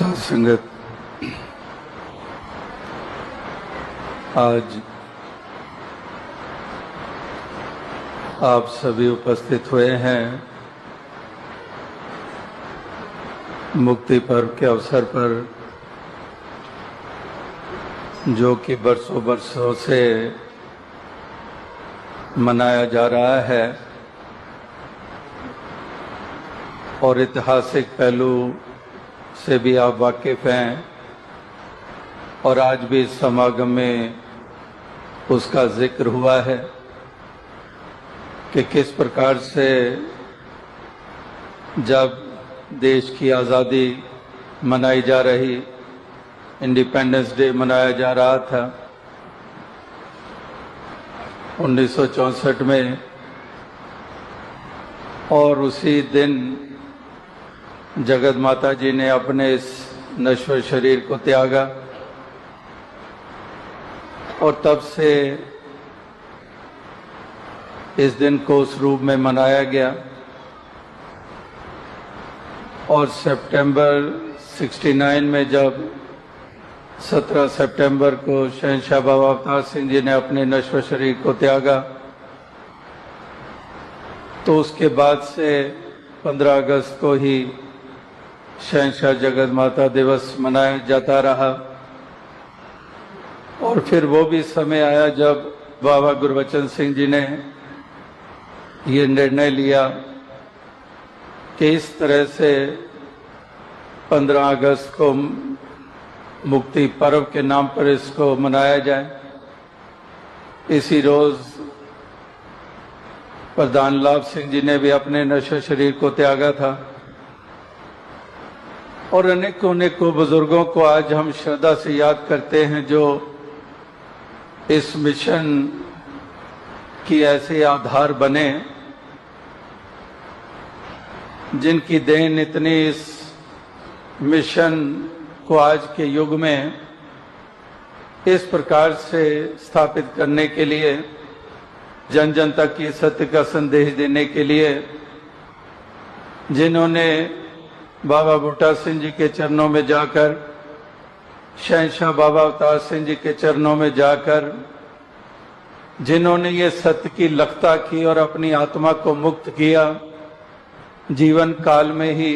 साध संगत, आज आप सभी उपस्थित हुए हैं मुक्ति पर्व के अवसर पर, जो कि बरसों बरसों से मनाया जा रहा है और ऐतिहासिक पहलू से भी आप वाकिफ हैं और आज भी इस समागम में उसका जिक्र हुआ है कि किस प्रकार से जब देश की आज़ादी मनाई जा रही, इंडिपेंडेंस डे मनाया जा रहा था 1964 में, और उसी दिन जगत माता जी ने अपने इस नश्वर शरीर को त्यागा और तब से इस दिन को उस रूप में मनाया गया। और सितंबर 69 में जब 17 सितंबर को शहंशाह बाबा अवतार सिंह जी ने अपने नश्वर शरीर को त्यागा, तो उसके बाद से 15 अगस्त को ही शहंशाह जगत माता दिवस मनाया जाता रहा। और फिर वो भी समय आया जब बाबा गुरबचन सिंह जी ने ये निर्णय लिया कि इस तरह से 15 अगस्त को मुक्ति पर्व के नाम पर इसको मनाया जाए। इसी रोज प्रधान लाभ सिंह जी ने भी अपने नश्वर शरीर को त्यागा था और अनेकों अनेकों बुजुर्गों को आज हम श्रद्धा से याद करते हैं, जो इस मिशन की ऐसे आधार बने, जिनकी देन इतनी इस मिशन को आज के युग में इस प्रकार से स्थापित करने के लिए, जन जन तक ये सत्य का संदेश देने के लिए, जिन्होंने बाबा बूटा सिंह जी के चरणों में जाकर, शहंशाह बाबा अवतार सिंह जी के चरणों में जाकर, जिन्होंने ये सत्य की लखता की और अपनी आत्मा को मुक्त किया, जीवन काल में ही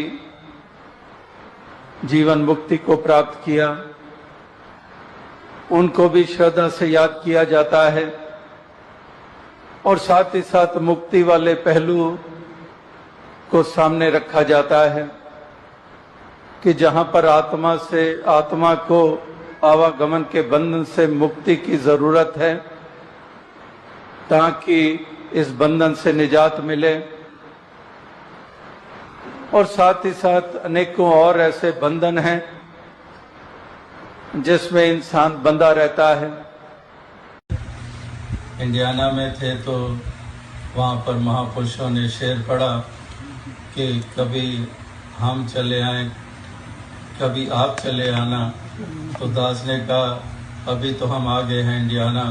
जीवन मुक्ति को प्राप्त किया, उनको भी श्रद्धा से याद किया जाता है। और साथ ही साथ मुक्ति वाले पहलू को सामने रखा जाता है कि जहां पर आत्मा को आवागमन के बंधन से मुक्ति की जरूरत है, ताकि इस बंधन से निजात मिले। और साथ ही साथ अनेकों और ऐसे बंधन हैं जिसमें इंसान बंधा रहता है। इंडियाना में थे तो वहाँ पर महापुरुषों ने शेर पढ़ा कि कभी हम चले आए, कभी आप चले आना। तो दास ने कहा अभी तो हम आ गए हैं इंडियाना।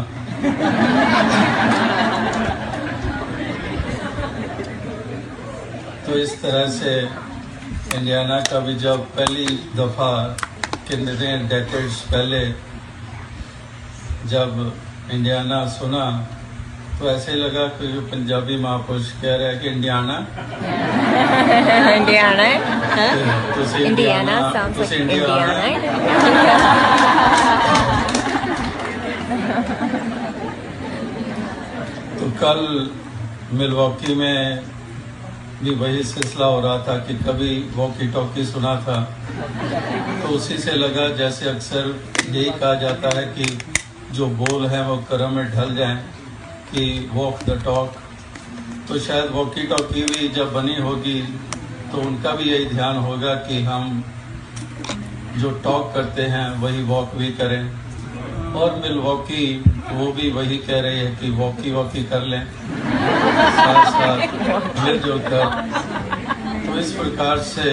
तो इस तरह से इंडियाना का भी जब पहली दफ़ा कितने डेकेड्स पहले जब इंडियाना सुना तो ऐसे लगा कि जो पंजाबी महापुरुष कह रहे हैं कि इंडियाना इंडियाना है, इंडियाना sounds like इंडियाना है। तो कल मिलवॉकी में भी वही सिलसिला हो रहा था कि कभी वॉकी टॉकी सुना था, तो उसी से लगा जैसे अक्सर यही कहा जाता है कि जो बोल हैं वो कर्म में ढल जाएं, कि वॉक द टॉक। तो शायद वॉकी टॉकी भी जब बनी होगी तो उनका भी यही ध्यान होगा कि हम जो टॉक करते हैं वही वॉक भी करें। और मिलवॉकी वो भी वही कह रही है कि वॉकी कर लें साथ साथ मिलजुल कर। तो इस प्रकार से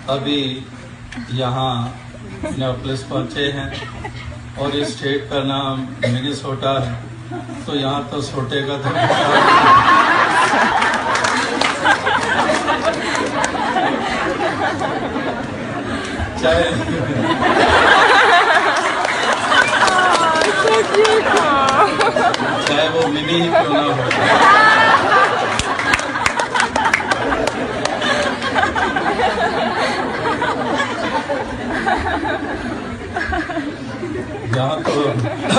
अभी यहाँ मिनियापोलिस पहुँचे हैं और इस स्टेट का नाम मिनेसोटा है, तो यहाँ तो सोटे का तो चाहे चाहे वो मिनी ही क्यों ना हो। यहाँ तो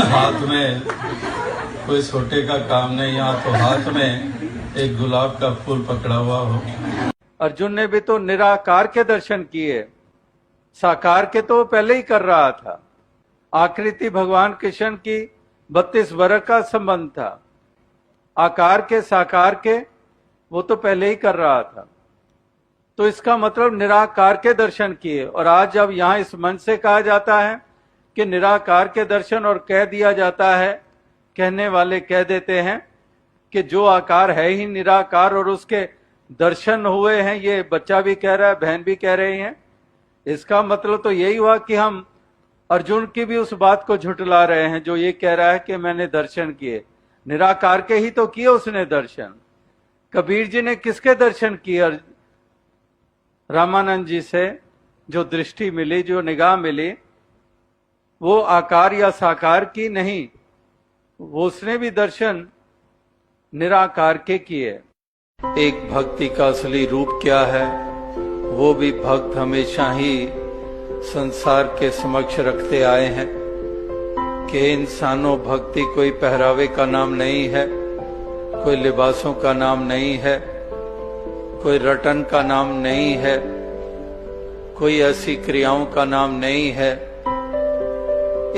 हाथ में कोई छोटे का काम नहीं, यहाँ तो हाथ में एक गुलाब का फूल पकड़ा हुआ हो। अर्जुन ने भी तो निराकार के दर्शन किए, साकार के तो वो पहले ही कर रहा था। आकृति भगवान कृष्ण की 32 वर्ष का संबंध था, आकार के साकार के वो तो पहले ही कर रहा था। तो इसका मतलब निराकार के दर्शन किए। और आज जब यहाँ इस मंच से कहा जाता है कि निराकार के दर्शन, और कह दिया जाता है, कहने वाले कह देते हैं कि जो आकार है ही निराकार और उसके दर्शन हुए हैं, ये बच्चा भी कह रहा है, बहन भी कह रही हैं। इसका मतलब तो यही हुआ कि हम अर्जुन की भी उस बात को झुटला रहे हैं जो ये कह रहा है कि मैंने दर्शन किए। निराकार के ही तो किए उसने दर्शन। कबीर जी ने किसके दर्शन किए? रामानंद जी से जो दृष्टि मिली, जो निगाह मिली, वो आकार या साकार की नहीं, वो उसने भी दर्शन निराकार के किए। एक भक्ति का असली रूप क्या है, वो भी भक्त हमेशा ही संसार के समक्ष रखते आए हैं कि इंसानों, भक्ति कोई पहरावे का नाम नहीं है, कोई लिबासों का नाम नहीं है, कोई रटन का नाम नहीं है, कोई ऐसी क्रियाओं का नाम नहीं है।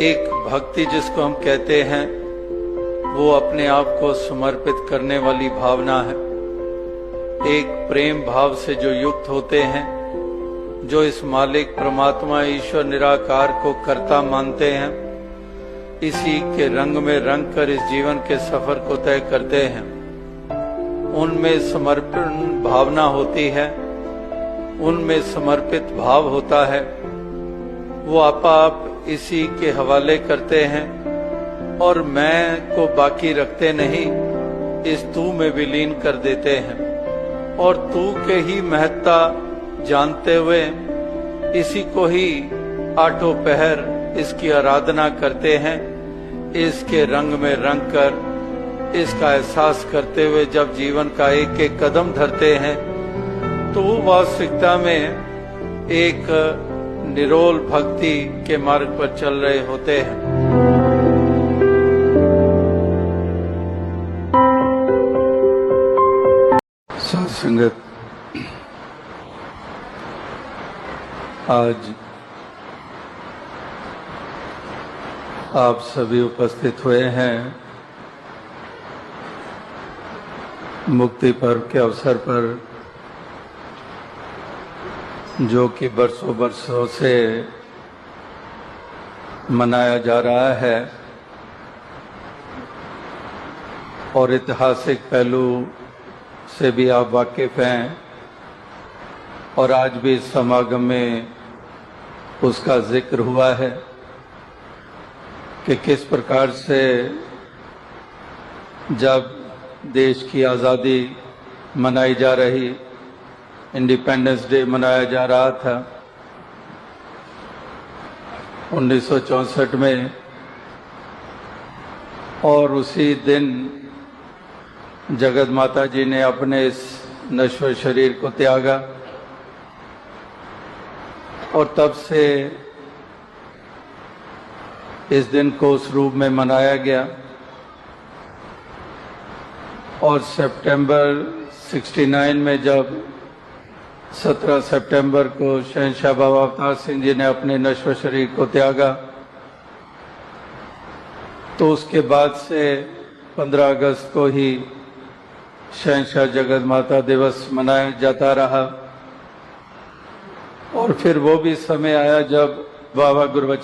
एक भक्ति जिसको हम कहते हैं वो अपने आप को समर्पित करने वाली भावना है। एक प्रेम भाव से जो युक्त होते हैं, जो इस मालिक परमात्मा ईश्वर निराकार को कर्ता मानते हैं, इसी के रंग में रंग कर इस जीवन के सफर को तय करते हैं। उनमें समर्पण भावना होती है, उनमें समर्पित भाव होता है। वो आप इसी के हवाले करते हैं और मैं को बाकी रखते नहीं, इस तू में विलीन कर देते हैं और तू के ही महत्ता जानते हुए इसी को ही आठों पहर इसकी आराधना करते हैं। इसके रंग में रंग कर, इसका एहसास करते हुए जब जीवन का एक एक कदम धरते हैं तो वो वास्तविकता में एक निरोल भक्ति के मार्ग पर चल रहे होते हैं। साध संगत, आज आप सभी उपस्थित हुए हैं मुक्ति पर्व के अवसर पर, जो कि बरसों बरसों से मनाया जा रहा है और ऐतिहासिक पहलू से भी आप वाकिफ हैं और आज भी इस समागम में उसका जिक्र हुआ है कि किस प्रकार से जब देश की आज़ादी मनाई जा रही, इंडिपेंडेंस डे मनाया जा रहा था 1964 में, और उसी दिन जगत माता जी ने अपने इस नश्वर शरीर को त्यागा और तब से इस दिन को उस रूप में मनाया गया। और सितंबर 69 में जब 17 सितंबर को शहंशाह बाबा अवतार सिंह जी ने अपने नश्वर शरीर को त्यागा, तो उसके बाद से 15 अगस्त को ही शहंशाह जगत माता दिवस मनाया जाता रहा। और फिर वो भी समय आया जब बाबा गुरबचन